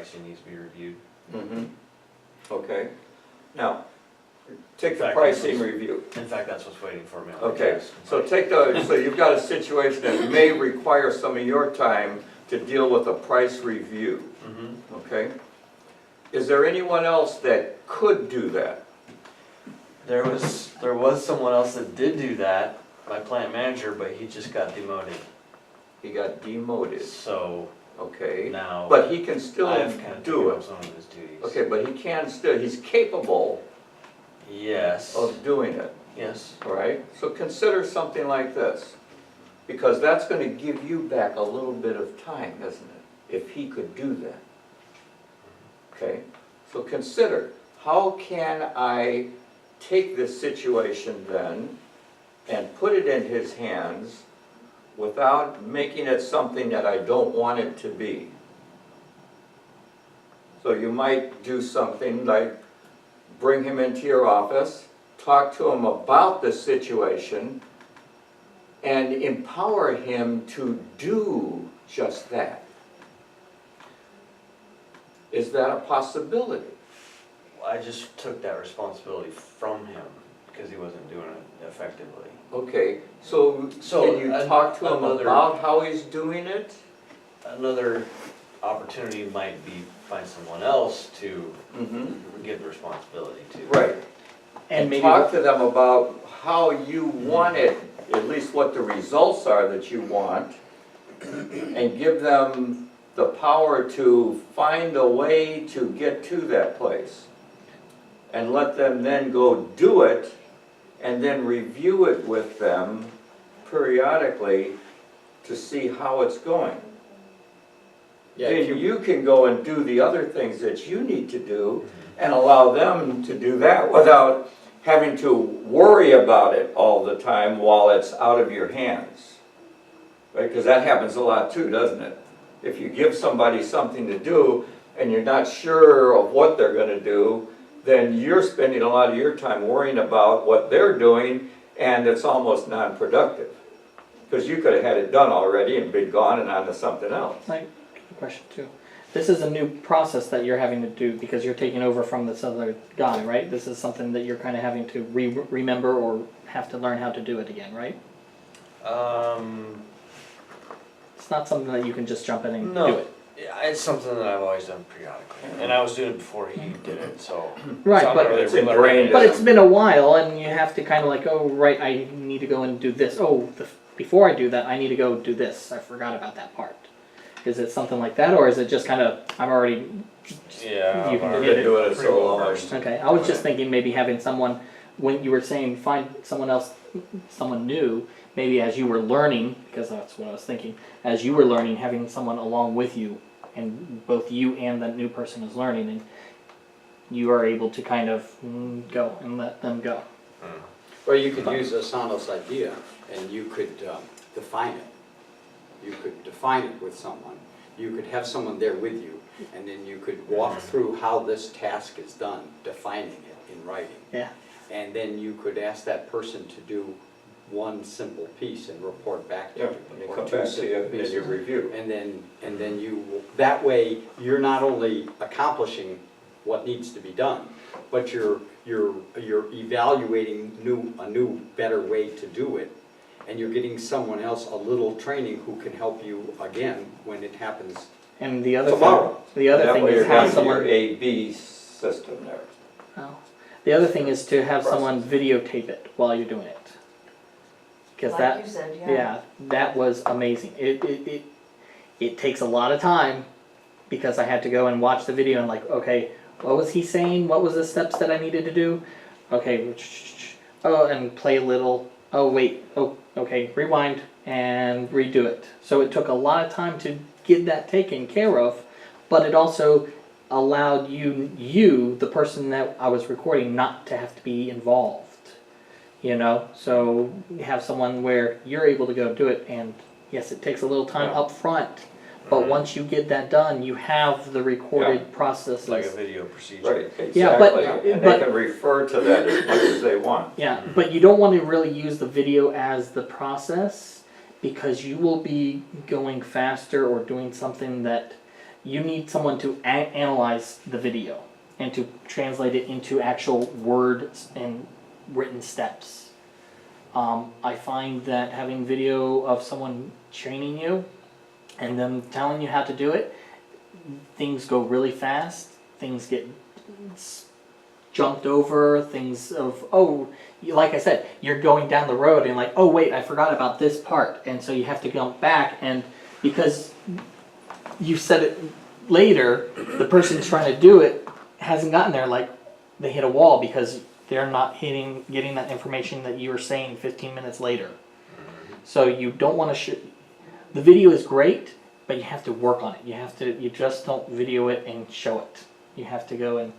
pricing needs to be reviewed. Mm-hmm. Okay. Now, take In the fact, pricing that's- review. In fact, that's what's waiting for me on the Okay, desk. so so you've got a situation that may require some of your time to deal with a price review, Mm-hmm. okay? Is there anyone else that could do that? There was someone else that did do that, my plant manager, but he just got demoted. He got demoted, So okay? now But he can still I've kind of do taken up it. some of his duties. Okay, but he can still, he's capable Yes. of doing it, Yes. all right? So consider something like this, because that's gonna give you back a little bit of time, isn't it? If he could do that. Okay, so consider, how can I take this situation then and put it in his hands without making it something that I don't want it to be? So you might do something like bring him into your office, talk to him about the situation, and empower him to do just that. Is that a possibility? I just took that responsibility from him because he wasn't doing it effectively. Okay, so So, can you talk to him another- about how he's doing it? Another opportunity might be find someone else to Mm-hmm. give the responsibility to. Right, And and maybe talk to them about how you want it, at least what the results are that you want, and give them the power to find a way to get to that place. And let them then go do it, and then review it with them periodically to see how it's going. Then you can go and do the other things that you need to do and allow them to do that without having to worry about it all the time while it's out of your hands. Right, because that happens a lot too, doesn't it? If you give somebody something to do and you're not sure of what they're gonna do, then you're spending a lot of your time worrying about what they're doing, and it's almost non-productive. Because you could have had it done already and been gone and on to something else. like a question too. This is a new process that you're having to do because you're taking over from this other guy, right? This is something that you're kind of having to remember or have to learn how to do it again, right? It's not something that you can just jump in and No. do it. Yeah, it's something that I've always done periodically, and I was doing it before he did it, so. Right, so I'm but- not really It's relearning ingrained. it. But it's been a while, and you have to kind of like, oh, right, I need to go and do this. Oh, before I do that, I need to go do this. I forgot about that part. Is it something like that, or is it just kind of, I'm already, Yeah. you can I'm get Been doing it pretty so well long. versed. okay. I was just thinking maybe having someone, when you were saying find someone else, someone new, maybe as you were learning, because that's what I was thinking, as you were learning, having someone along with you, and both you and the new person is learning, and you are able to kind of go and let them go. Well, you could use Asano's idea, and you could define it. You could define it with someone. You could have someone there with you, and then you could walk through how this task is done, defining it in writing. Yeah. And then you could ask that person to do one simple piece and report back to Yeah, you. and you or come two back to simple you and pieces. you review. And then you, that way, you're not only accomplishing what needs to be done, but you're evaluating a new, better way to do it. And you're getting someone else a little training who can help you again when it happens. And the other Tomorrow. thing, the other That thing way is you're have going to your someone. A-B system there. Oh. The other thing is to have someone Process. videotape it while you're doing it. Because Like that, you said, yeah, that was amazing. It takes a lot of time because I had to go and watch the video and like, okay, what was he saying? What was the steps that I needed to do? Okay, oh, and play a little. Oh, wait. Oh, okay, rewind and redo it. So it took a lot of time to get that taken care of, but it also allowed you, the person that I was recording, not to have to be involved. You know, so you have someone where you're able to go do it, and yes, it takes a little time Yeah. up front, but once you get that done, you have the recorded processes. It's like a video procedure. Right, exactly. Yeah, but- And but- they can refer to that as much as they want. Yeah, but you don't want to really use the video as the process because you will be going faster or doing something that you need someone to analyze the video and to translate it into actual words and written steps. I find that having video of someone training you and them telling you how to do it, things go really fast, things get jumped over, things of, oh, like I said, you're going down the road and like, oh wait, I forgot about this part, and so you have to go back, and because you said it later, the person trying to do it hasn't gotten there, like they hit a wall because they're not getting that information that you were saying 15 minutes later. So you don't want to the video is great, but you have to work on it. You just don't video it and show it. You have to go and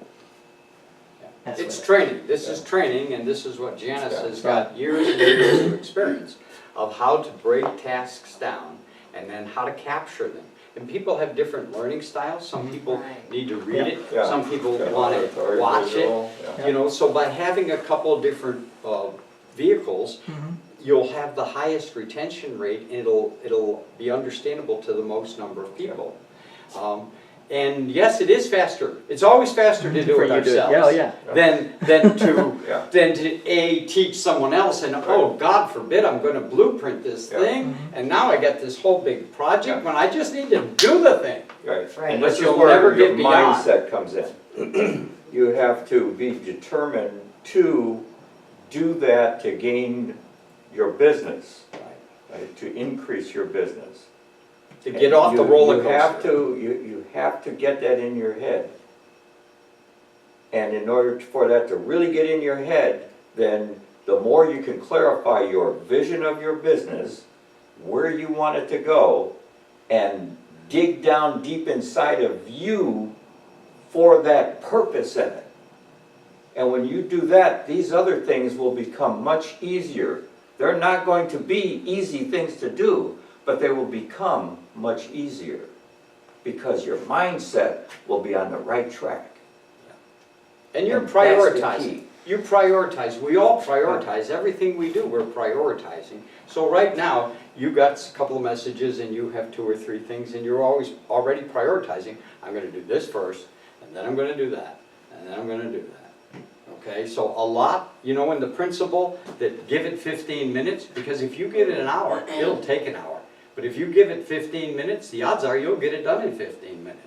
mess with It's it. training, this is training, and this is what Janice has got years and years of experience of how to break tasks down and then how to capture them. And people have different learning styles. Some people Right. need to read it, Yeah. some people Yeah. want Or to watch it. yeah. You know, so by having a couple of different vehicles, you'll have the highest retention rate, and it'll be understandable to the most number of people. And yes, it is faster. It's always faster to do For it you to do it. ourselves Yeah, than to Yeah. teach someone else. And oh, God forbid, I'm going to blueprint this Yeah. thing, and now I got this whole big project Yeah. when I just need to do the thing. Right, Right. and But this is you'll where never your get beyond. mindset comes in. You have to be determined to do that to gain your business, right, to increase your business. To get off the roller coaster. You have to get that in your head. And in order for that to really get in your head, then the more you can clarify your vision of your business, where you want it to go, and dig down deep inside of you for that purpose in it. And when you do that, these other things will become much easier. They're not going to be easy things to do, but they will become much easier because your mindset will be on the right track. And you're And that's the prioritizing. key. You prioritize. We all prioritize. Everything we do, we're prioritizing. So right now, you got a couple of messages and you have 2 or 3 things and you're always already prioritizing. I'm going to do this first, and then I'm going to do that, and then I'm going to do that. Okay, so a lot, you know, in the principle that give it 15 minutes, because if you give it an hour, it'll take an hour. But if you give it 15 minutes, the odds are you'll get it done in 15 minutes.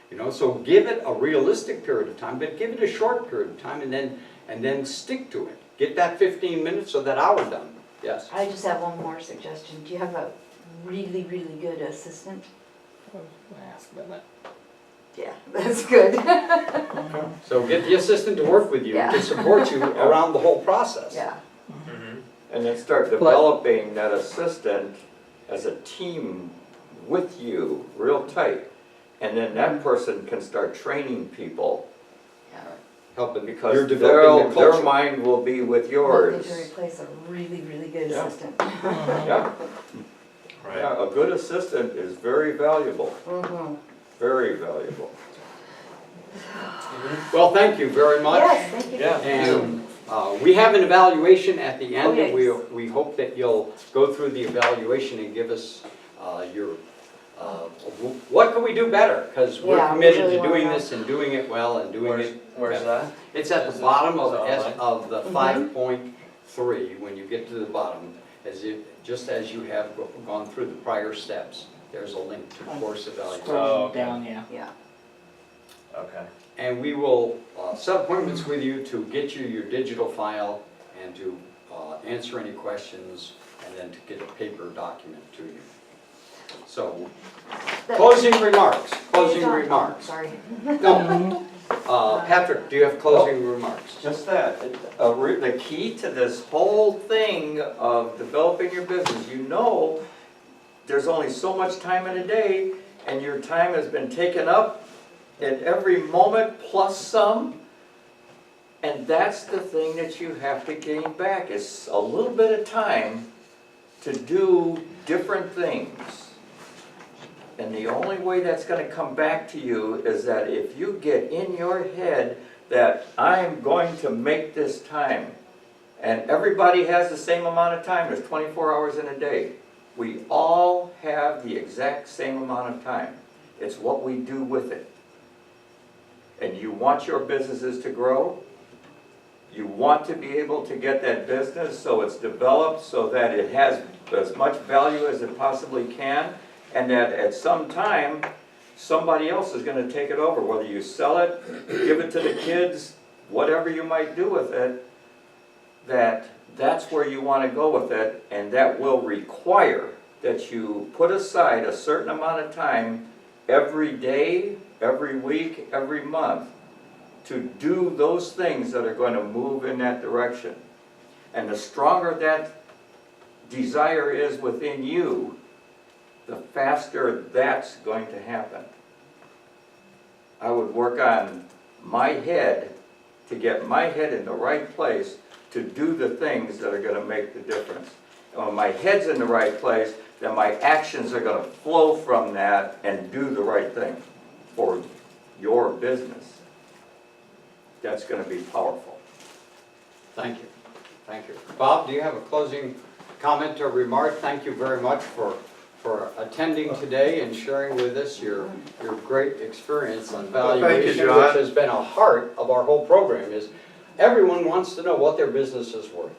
You know, so give it a realistic period of time, but give it a short period of time, and then stick to it. Get that 15 minutes or that hour done. Yes. I just have one more suggestion. Do you have a really, really good assistant? Ask about that. Yeah, that's good. So get the assistant to work with you, Yeah. to support you around the whole process. Yeah. And then start developing that assistant as a team with you, real tight. And then that person can start training people Helping, because you're developing the their culture. mind will be with Looking yours. to replace a really, really good Yeah. assistant. Yeah, yeah, a good assistant is very valuable, Mhm. very valuable. Well, thank you very much. Yes, thank you. Yeah. And we have an evaluation at the end. Oh, yes. We hope that you'll go through the evaluation and give us your, what can we do better? Because we're Yeah, we committed really to doing wanna- this and doing it well and doing it. Where's that? It's at Is the it- bottom is it online? of the Mhm. 5.3, when you get to the bottom, just as you have gone through the prior steps, there's a link to course evaluation. Scroll okay. down, yeah. Yeah. Okay. And we will set appointments with you to get you your digital file and to answer any questions, and then to get a paper document to you. So, That- closing remarks, closing Please don't- remarks. Sorry. No, Patrick, do you have closing remarks? Just that, the key to this whole thing of developing your business, you know, there's only so much time in a day, and your time has been taken up at every moment plus some. And that's the thing that you have to gain back, is a little bit of time to do different things. And the only way that's gonna come back to you is that if you get in your head that I'm going to make this time, and everybody has the same amount of time, there's 24 hours in a day. We all have the exact same amount of time. It's what we do with it. And you want your businesses to grow. You want to be able to get that business so it's developed so that it has as much value as it possibly can, and that at some time, somebody else is going to take it over, whether you sell it, give it to the kids, whatever you might do with it, that's where you want to go with it, and that will require that you put aside a certain amount of time every day, every week, every month to do those things that are going to move in that direction. And the stronger that desire is within you, the faster that's going to happen. I would work on my head to get my head in the right place to do the things that are going to make the difference. And when my head's in the right place, then my actions are going to flow from that and do the right thing for your business. That's going to be powerful. Thank you. Thank you. Bob, do you have a closing comment or remark? Thank you very much for attending today and sharing with us your great experience on valuation, John. which has been a heart of our whole program, is everyone wants to know what their business is worth.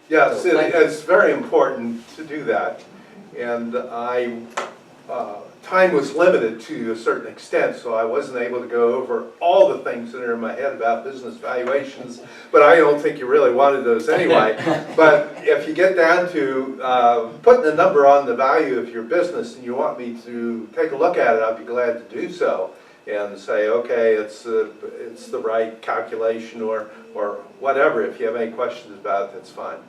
Yes, So, thank you. it's very important to do that. And time was limited to a certain extent, so I wasn't able to go over all the things that are in my head about business valuations, but I don't think you really wanted those anyway. But if you get down to putting a number on the value of your business and you want me to take a look at it, I'd be glad to do so and say, okay, it's the right calculation or whatever. If you have any questions about it, that's fine.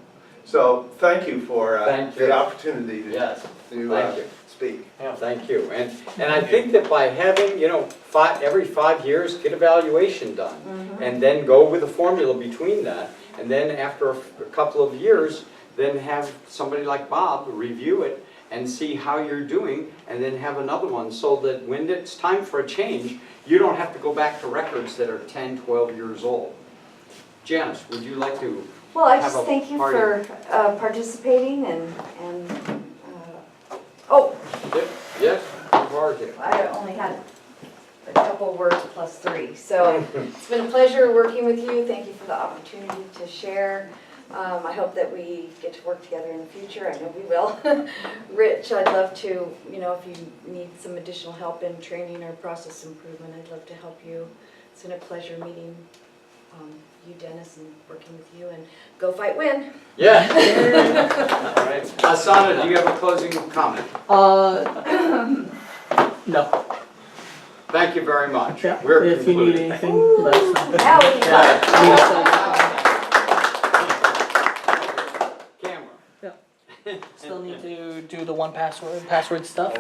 So thank you for Thank you. the opportunity to, Yes. to Thank you. speak. Yeah, thank you. And I think that by having, every 5 years, get a valuation done. And then go with a formula between that. And then after a couple of years, then have somebody like Bob review it and see how you're doing, and then have another one so that when it's time for a change, you don't have to go back to records that are 10, 12 years old. Janice, would you like to? Well, I Have just a thank you party. for participating oh, Yes, you are here. I only had a couple words plus 3. So it's been a pleasure working with you. Thank you for the opportunity to share. I hope that we get to work together in the future. I know we will. Rich, I'd love to, if you need some additional help in training or process improvement, I'd love to help you. It's been a pleasure meeting you, Dennis, and working with you. And go fight, win. Yeah. All right. Asana, do you have a closing comment? No. Thank you very much. Yeah. We're If you need concluded. anything, let us know. Now we can Camera. Still need to do the one password stuff.